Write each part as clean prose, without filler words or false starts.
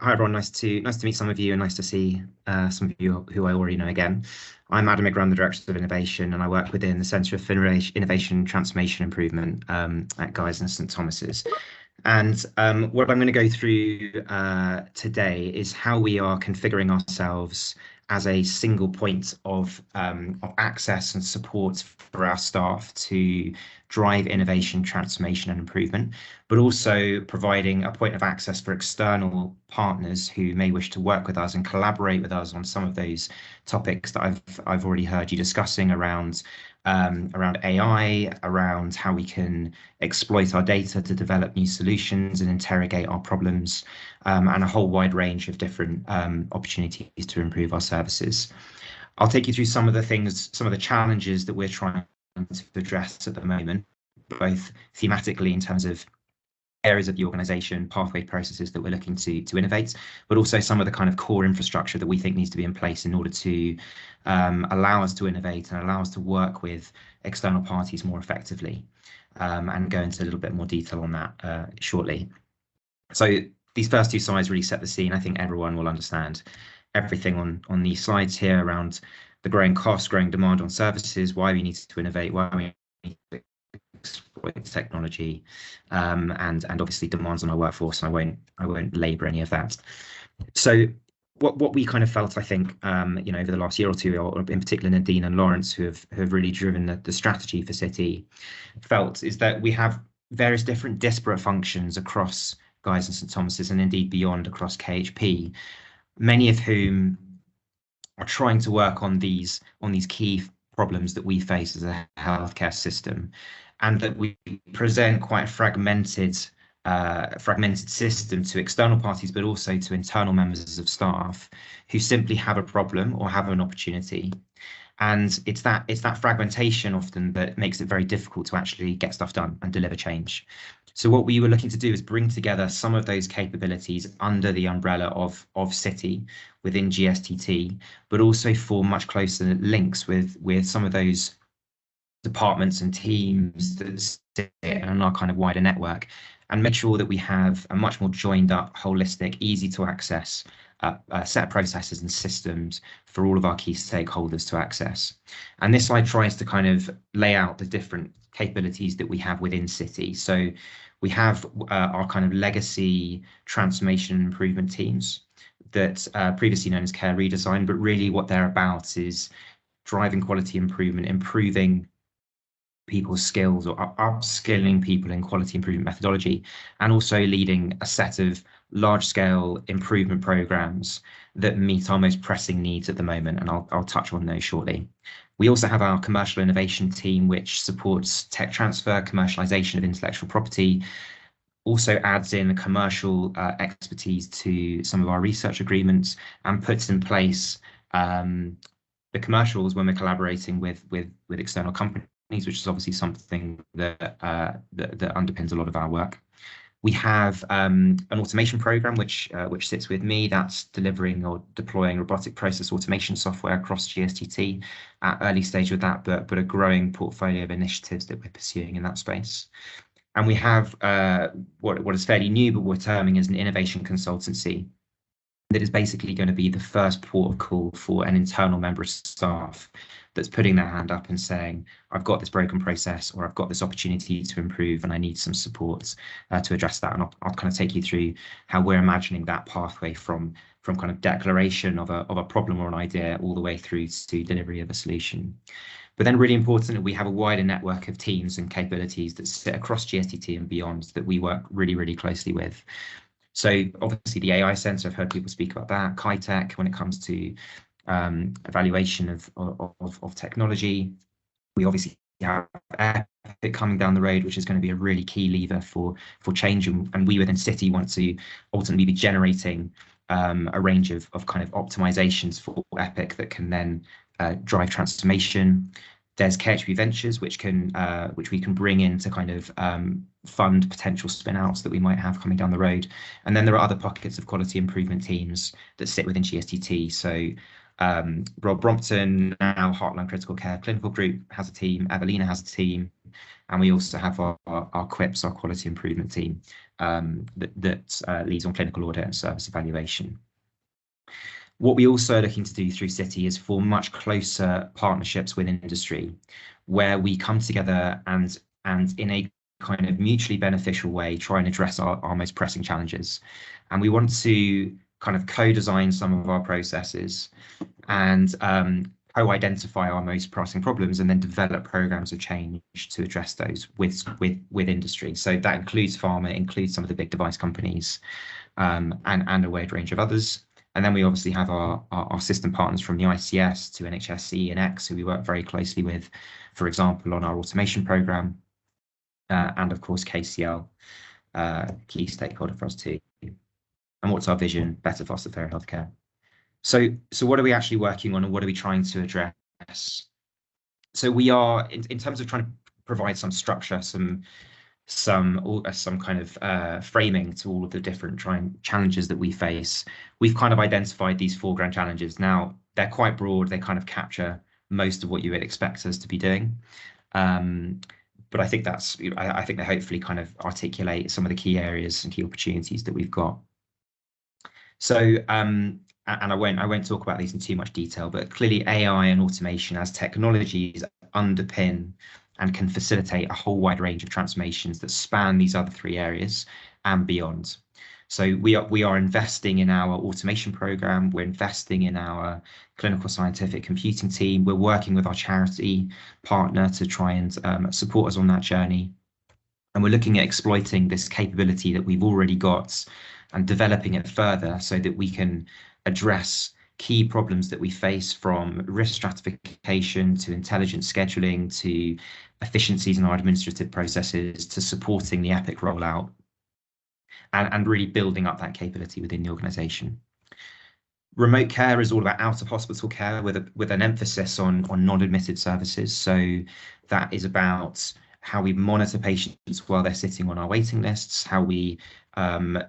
Hi everyone, nice to meet some of you, and nice to see some of you who I already know again. I'm Adam Igra, I'm the Director of Innovation, and I work within the Centre for Innovation, Transformation Improvement at Guy's and St Thomas's. And what I'm going to go through today is how we are configuring ourselves as a single point of access and support for our staff to drive innovation, transformation and improvement, but also providing a point of access for external partners who may wish to work with us and collaborate with us on some of those topics that I've already heard you discussing around AI, around how we can exploit our data to develop new solutions and interrogate our problems, and a whole wide range of different opportunities to improve our services. I'll take you through some of the things, some of the challenges that we're trying to address at the moment, both thematically in terms of areas of the organization, pathway processes that we're looking to innovate, but also some of the kind of core infrastructure that we think needs to be in place in order to allow us to innovate and allow us to work with external parties more effectively, and go into a little bit more detail on that shortly. So these first two slides really set the scene. I think everyone will understand everything on these slides here around the growing costs, growing demand on services, why we need to innovate, why we need to exploit technology, and obviously demands on our workforce. And I won't labour any of that. So what we kind of felt, I think, over the last year or two, or in particular Nadine and Lawrence, who have really driven the strategy for CITI, felt is that we have various different disparate functions across Guy's and St Thomas's, and indeed beyond across KHP, many of whom are trying to work on these key problems that we face as a healthcare system, and that we present quite a fragmented system to external parties, but also to internal members of staff who simply have a problem or have an opportunity. And it's that fragmentation often that makes it very difficult to actually get stuff done and deliver change. So what we were looking to do is bring together some of those capabilities under the umbrella of CITI within GSTT, but also form much closer links with some of those departments and teams that sit in our kind of wider network, and make sure that we have a much more joined up, holistic, easy to access set of processes and systems for all of our key stakeholders to access. And this slide tries to kind of lay out the different capabilities that we have within CITI. So we have our kind of legacy transformation and improvement teams that previously known as Care Redesign, but really what they're about is driving quality improvement, improving people's skills, or upskilling people in quality improvement methodology, and also leading a set of large-scale improvement programs that meet our most pressing needs at the moment, and I'll touch on those shortly. We also have our commercial innovation team, which supports tech transfer, commercialization of intellectual property, also adds in commercial expertise to some of our research agreements, and puts in place the commercials when we're collaborating with external companies, which is obviously something that underpins a lot of our work. We have an automation program which sits with me, that's delivering or deploying robotic process automation software across GSTT at early stage with that, but a growing portfolio of initiatives that we're pursuing in that space. And we have what is fairly new, but we're terming as an innovation consultancy, that is basically going to be the first port of call for an internal member of staff that's putting their hand up and saying, I've got this broken process, or I've got this opportunity to improve and I need some support to address that. And I'll kind of take you through how we're imagining that pathway from kind of declaration of a problem or an idea all the way through to delivery of a solution. But then really important, we have a wider network of teams and capabilities that sit across GSTT and beyond that we work really, really closely with. So obviously the AI Centre, I've heard people speak about that, KaiTech when it comes to evaluation of technology. We obviously have Epic coming down the road, which is going to be a really key lever for change, and we within CITI want to ultimately be generating a range of kind of optimizations for Epic that can then drive transformation. There's KHP Ventures, which we can bring in to kind of fund potential spin-outs that we might have coming down the road. And then there are other pockets of quality improvement teams that sit within GSTT. So Rob Brompton, now Heartland Critical Care Clinical Group, has a team. Evelina has a team. And we also have our QIPs, our quality improvement team, that leads on clinical audit and service evaluation. What we also are looking to do through CITI is form much closer partnerships with industry, where we come together and in a kind of mutually beneficial way try and address our most pressing challenges. And we want to kind of co-design some of our processes and co-identify our most pressing problems, and then develop programs of change to address those with industry. So that includes pharma, includes some of the big device companies, and a wide range of others. And then we obviously have our system partners from the ICS to NHSC and X, who we work very closely with, for example, on our automation program, and of course KCL, key stakeholder for us too. And what's our vision? Better, faster, fairer healthcare. So what are we actually working on, and what are we trying to address? So we are in terms of trying to provide some structure, some kind of framing to all of the different challenges that we face. We've kind of identified these 4 grand challenges. Now they're quite broad. They kind of capture most of what you would expect us to be doing. But I think I think they hopefully kind of articulate some of the key areas and key opportunities that we've got. So, and I won't talk about these in too much detail, but clearly AI and automation as technologies underpin and can facilitate a whole wide range of transformations that span these other 3 areas and beyond. So we are investing in our automation program. We're investing in our clinical scientific computing team. We're working with our charity partner to try and support us on that journey. And we're looking at exploiting this capability that we've already got and developing it further so that we can address key problems that we face, from risk stratification to intelligent scheduling to efficiencies in our administrative processes to supporting the EPIC rollout, and really building up that capability within the organisation. Remote care is all about out of hospital care with an emphasis on non-admitted services. So that is about how we monitor patients while they're sitting on our waiting lists, how we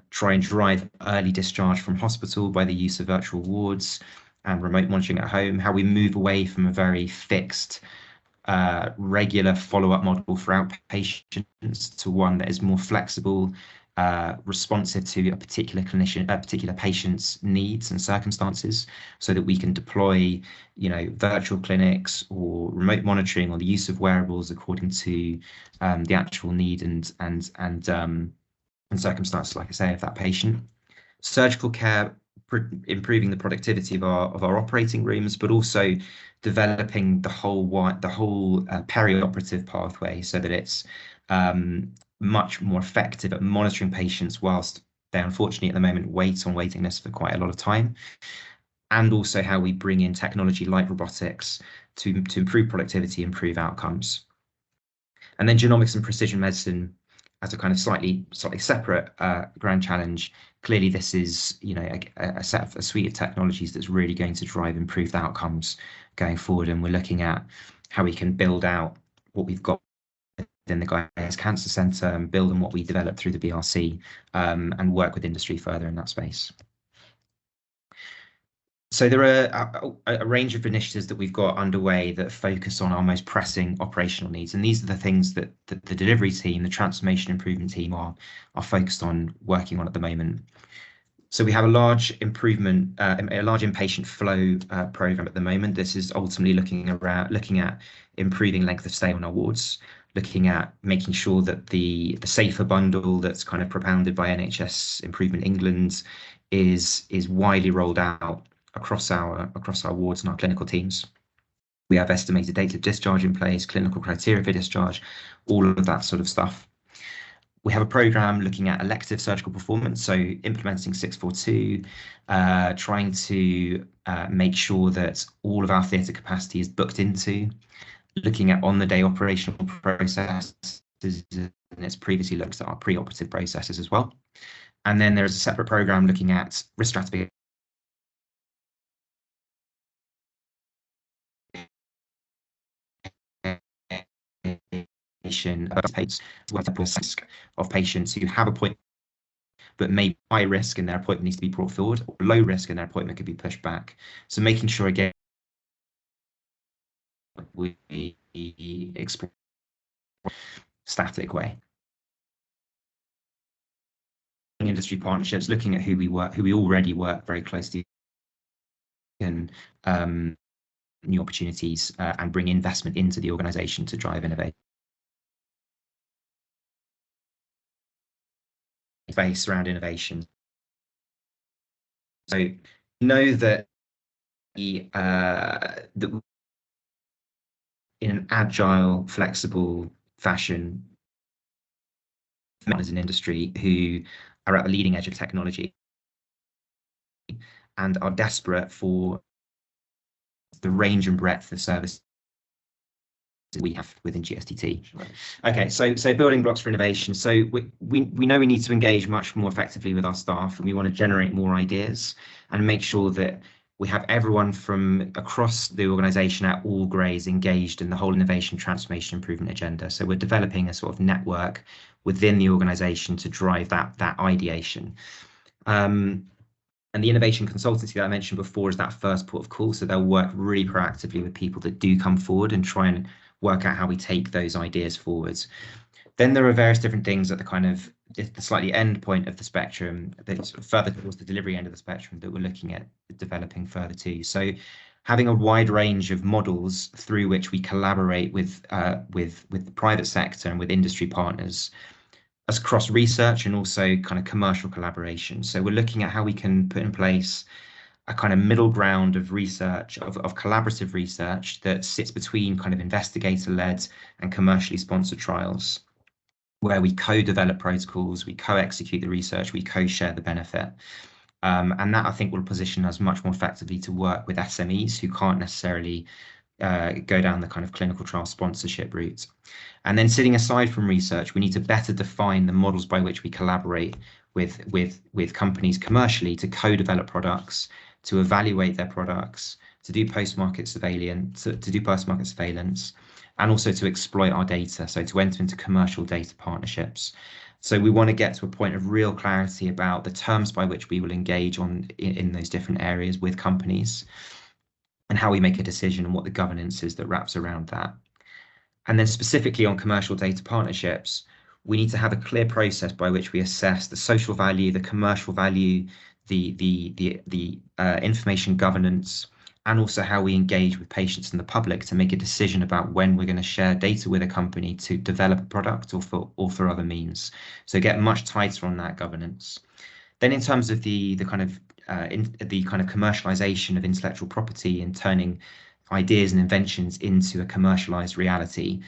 try and drive early discharge from hospital by the use of virtual wards and remote monitoring at home, how we move away from a very fixed, regular follow-up model for outpatients to one that is more flexible, responsive to a particular patient's needs and circumstances, so that we can deploy, virtual clinics or remote monitoring or the use of wearables according to the actual need and circumstances, like I say, of that patient. Surgical care, improving the productivity of our operating rooms, but also developing the whole perioperative pathway so that it's much more effective at monitoring patients whilst they unfortunately at the moment wait on waiting lists for quite a lot of time. And also how we bring in technology like robotics to improve productivity, improve outcomes. And then genomics and precision medicine as a kind of slightly separate grand challenge. Clearly, this is a suite of technologies that's really going to drive improved outcomes going forward, and we're looking at how we can build out what we've got in the Guy's Cancer Centre and build on what we developed through the BRC, and work with industry further in that space. So there are a range of initiatives that we've got underway that focus on our most pressing operational needs, and these are the things that the delivery team, the transformation improvement team, are focused on working on at the moment. So we have a large inpatient flow program at the moment. This is ultimately looking at improving length of stay on our wards, looking at making sure that the safer bundle that's kind of propounded by NHS Improvement England is widely rolled out across our wards and our clinical teams. We have estimated date of discharge in place, clinical criteria for discharge, all of that sort of stuff. We have a program looking at elective surgical performance, so implementing 642, trying to make sure that all of our theatre capacity is booked into, looking at on-the-day operational processes, and it's previously looked at our pre-operative processes as well. And then there's a separate program looking at risk stratification of patients who have appointments but may be high risk and their appointment needs to be brought forward, or low risk and their appointment could be pushed back. So making sure again we explore static way. Industry partnerships, looking at who we already work very closely and new opportunities and bring investment into the organization to drive innovation. Space around innovation. So know that that in an agile, flexible fashion, as an industry who are at the leading edge of technology and are desperate for the range and breadth of service we have within GSTT. Okay, so building blocks for innovation. So we know we need to engage much more effectively with our staff, and we want to generate more ideas and make sure that we have everyone from across the organization at all grades engaged in the whole innovation, transformation, improvement agenda. So we're developing a sort of network within the organization to drive that ideation. And the innovation consultancy that I mentioned before is that first port of call. So they'll work really proactively with people that do come forward and try and work out how we take those ideas forwards. Then there are various different things at the kind of the slightly end point of the spectrum, that sort of further towards the delivery end of the spectrum, that we're looking at developing further too. So having a wide range of models through which we collaborate with the private sector and with industry partners as cross research and also kind of commercial collaboration. So we're looking at how we can put in place a kind of middle ground of research, of collaborative research that sits between kind of investigator-led and commercially sponsored trials, where we co-develop protocols, we co-execute the research, we co-share the benefit. And that, I think, will position us much more effectively to work with SMEs who can't necessarily go down the kind of clinical trial sponsorship route. And then sitting aside from research, we need to better define the models by which we collaborate with companies commercially to co-develop products, to evaluate their products, to do post-market surveillance, and also to exploit our data, so to enter into commercial data partnerships. So we want to get to a point of real clarity about the terms by which we will engage in those different areas with companies, and how we make a decision and what the governance is that wraps around that. And then specifically on commercial data partnerships, we need to have a clear process by which we assess the social value, the commercial value, the information governance, and also how we engage with patients and the public to make a decision about when we're going to share data with a company to develop a product or for other means. So get much tighter on that governance. Then in terms of the kind of commercialization of intellectual property and turning ideas and inventions into a commercialized reality,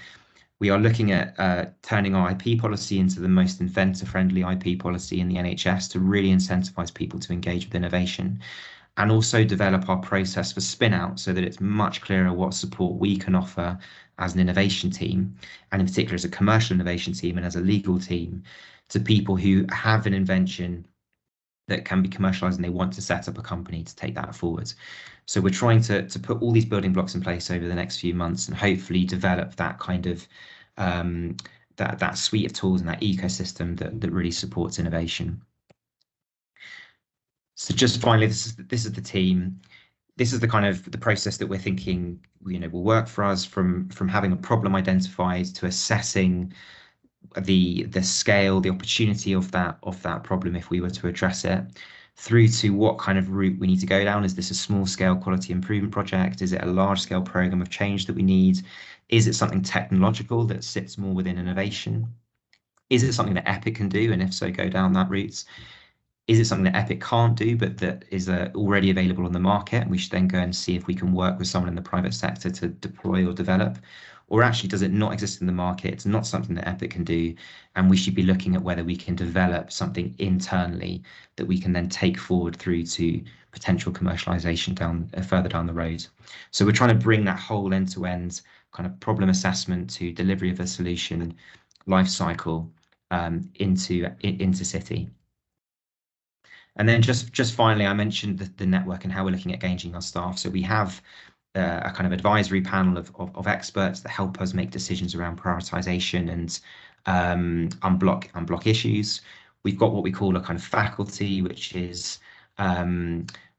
we are looking at turning our IP policy into the most inventor-friendly IP policy in the NHS to really incentivize people to engage with innovation, and also develop our process for spin-out so that it's much clearer what support we can offer as an innovation team, and in particular as a commercial innovation team and as a legal team, to people who have an invention that can be commercialized and they want to set up a company to take that forward. So we're trying to put all these building blocks in place over the next few months and hopefully develop that kind of that suite of tools and that ecosystem that really supports innovation. So just finally, this is the team. This is the kind of the process that we're thinking, will work for us, from having a problem identified to assessing the scale, the opportunity of that problem if we were to address it, through to what kind of route we need to go down. Is this a small scale quality improvement project? Is it a large scale program of change that we need? Is it something technological that sits more within innovation? Is it something that Epic can do? And if so, go down that route. Is it something that Epic can't do, but that is already available on the market? And we should then go and see if we can work with someone in the private sector to deploy or develop. Or actually, does it not exist in the market? It's not something that Epic can do, and we should be looking at whether we can develop something internally that we can then take forward through to potential commercialization further down the road. So we're trying to bring that whole end-to-end kind of problem assessment to delivery of a solution life cycle into CITI. And then just finally, I mentioned the network and how we're looking at engaging our staff. So we have a kind of advisory panel of experts that help us make decisions around prioritization and unblock issues. We've got what we call a kind of faculty, which is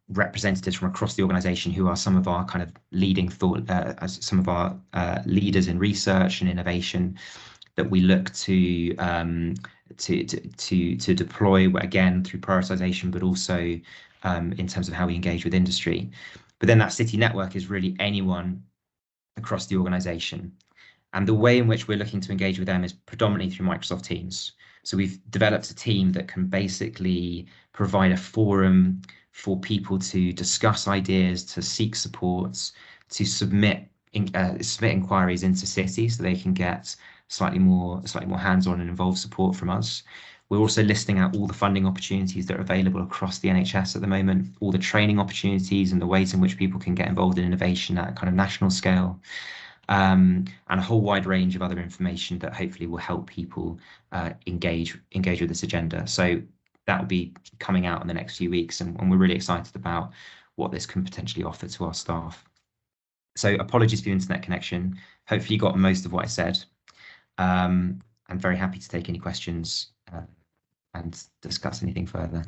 representatives from across the organization who are some of our kind of leading thought, some of our leaders in research and innovation, that we look to deploy, again through prioritization, but also in terms of how we engage with industry. But then that CITI network is really anyone across the organization. And the way in which we're looking to engage with them is predominantly through Microsoft Teams. So we've developed a team that can basically provide a forum for people to discuss ideas, to seek supports, to submit inquiries into CITI so they can get slightly more hands-on and involved support from us. We're also listing out all the funding opportunities that are available across the NHS at the moment, all the training opportunities and the ways in which people can get involved in innovation at a kind of national scale. And a whole wide range of other information that hopefully will help people engage with this agenda. So that will be coming out in the next few weeks, and we're really excited about what this can potentially offer to our staff. So apologies for your internet connection. Hopefully you got most of what I said. I'm very happy to take any questions and discuss anything further.